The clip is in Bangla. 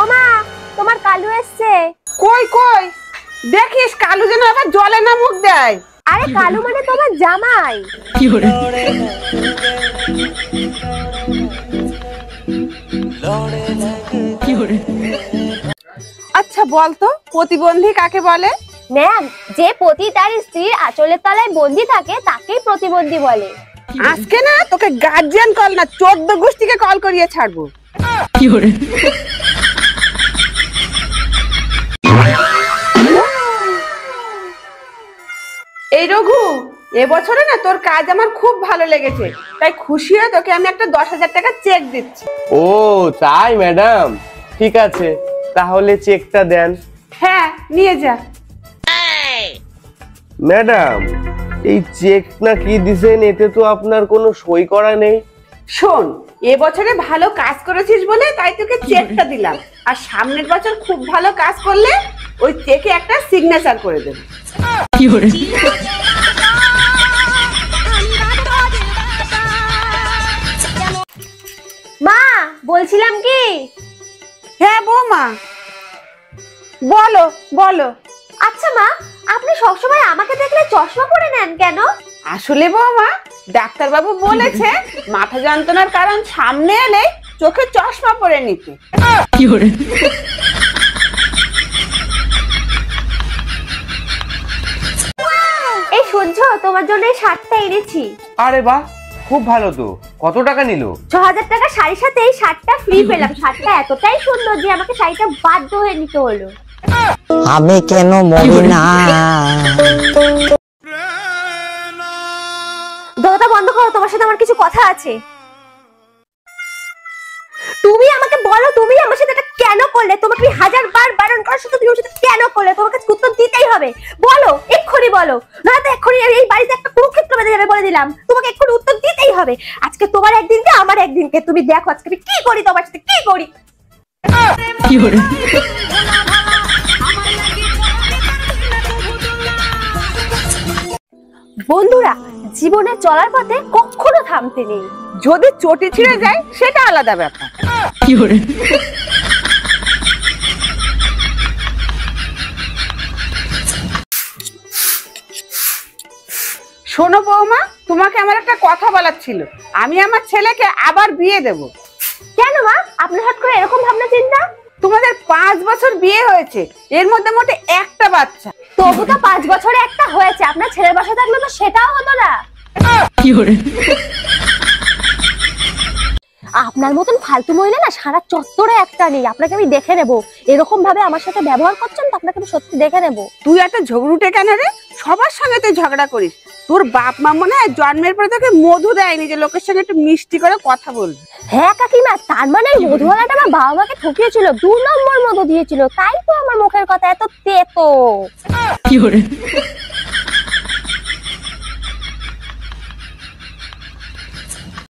ও মা, তোমার কালু এসছে। কই কই দেখিস, কালু যেন আবার জলে না মুখ দেয়। আরে কালু মানে তোমার জামাই। কি করে? কি করে? আচ্ছা বলতো প্রতিবন্ধী কাকে বলে? ম্যাম, যে পতি তার স্ত্রীর আঁচলের তলায় বন্দি থাকে তাকেই প্রতিবন্ধী বলে। আজকে না তোকে গার্জিয়ান কল না 14 গোষ্ঠীকে কল করিয়ে ছাড়বো। কি করে? এই রঘু, এবছরে না তোর কাজ আমার খুব ভালো লেগেছে, তাই খুশি হয়ে তোকে আমি একটা 10,000 টাকা চেক দিচ্ছি। ও তাই ম্যাডাম, ঠিক আছে তাহলে চেকটা দেন। হ্যাঁ নিয়ে যা। ম্যাডাম, এই চেক না কি দিছেন, এতে তো আপনার কোনো সই করা নেই। শোন, এবছরে ভালো কাজ করেছিস বলে তাই তোকে চেকটা দিলাম, আর সামনের বছর খুব ভালো কাজ করলে ওই চেকে একটা সিগনেচার করে দেব। কি করে? মা, বলছিলাম কি, হ্যাঁ বৌমা বলো বলো। আচ্ছা মা, আপনি সবসময় আমাকে দেখলে চশমা পরে নেন কেন? আসলে বৌমা, ডাক্তার বাবু বলেছে মাথা যন্ত্রণার কারণ সামনে এলে চোখে চশমা পরে নিতে। কি করে? এই শুনছো, তোমার জন্য এই শার্টটা এনেছি। আরে বাহ, খুব ভালো তো। কত টাকা নিল? 6,000 টাকা শাড়ির সাথে এই শার্টটা ফ্রি পেলাম। শার্টটা এতটাই সুন্দর যে আমাকে শাড়িটা বাধ্য হয়ে নিতে হলো। আমি কেন মরি না? দরজাটা বন্ধ করো, তোমার সাথে আমার কিছু কথা আছে। তুমি আমাকে বলো, তুমি আমার সাথে এটা কেন করলে? তোমাকে আমি 1000 বার বারণ করার সাথে তুমি আমার সাথে কেন করলে? তোমাকে উত্তর দিতেই হবে, বলো, এক্ষুনি বলো, নয়তো এক্ষুনি এই বাড়িতে একটা কুরুক্ষেত্র বেঁধে যাবে বলে দিলাম। তোমাকে এক্ষুনি উত্তর দিতেই হবে। আজকে তোমার একদিনকে আমার একদিনকে, তুমি দেখো আজকে আমি কি করি, তোমার সাথে কি করি। কি করে? বন্ধুরা, জীবনে চলার পথে কখনো থামতে নেই। যদি চটি ছিঁড়ে যায় সেটা আলাদা ব্যাপার। কি করে? শোনো বৌমা, তোমাকে আমার একটা কথা বলার ছিল। আমি আমার ছেলেকে আবার বিয়ে দেব। কেন মা, আপনার হঠাৎ করে এরকম ভাবনা চিন্তা? তোমাদের 5 বছর বিয়ে হয়েছে, এর মধ্যে মোটে একটা বাচ্চা। তবু তো 5 বছরে একটা হয়েছে। আপনার ছেলের বাসা থাকলে তো সেটাও হতো না। কি করে? আপনার মতন ফালতু মহিলা না সারা চত্বরে একটা নেই। আপনাকে আমি দেখে নেব, এরকম ভাবে আমার সাথে ব্যবহার করছেন তো আপনাকে আমি সত্যি দেখে নেব। তুই এত ঝগড়ুটে কেন রে? সবার সঙ্গে তুই ঝগড়া করিস। তোর বাপ মা মনে হয় জন্মের পরে তোকে মধু দেয়নি যে লোকের সঙ্গে একটু মিষ্টি করে কথা বলবি। হ্যাঁ কাকিমা, তার মানে এই মধুওয়ালাটা আমার বাবা মাকে ঠকিয়েছিল, 2 নম্বর মধু দিয়েছিল, তাই তো আমার মুখের কথা এত তেতো। কি করে?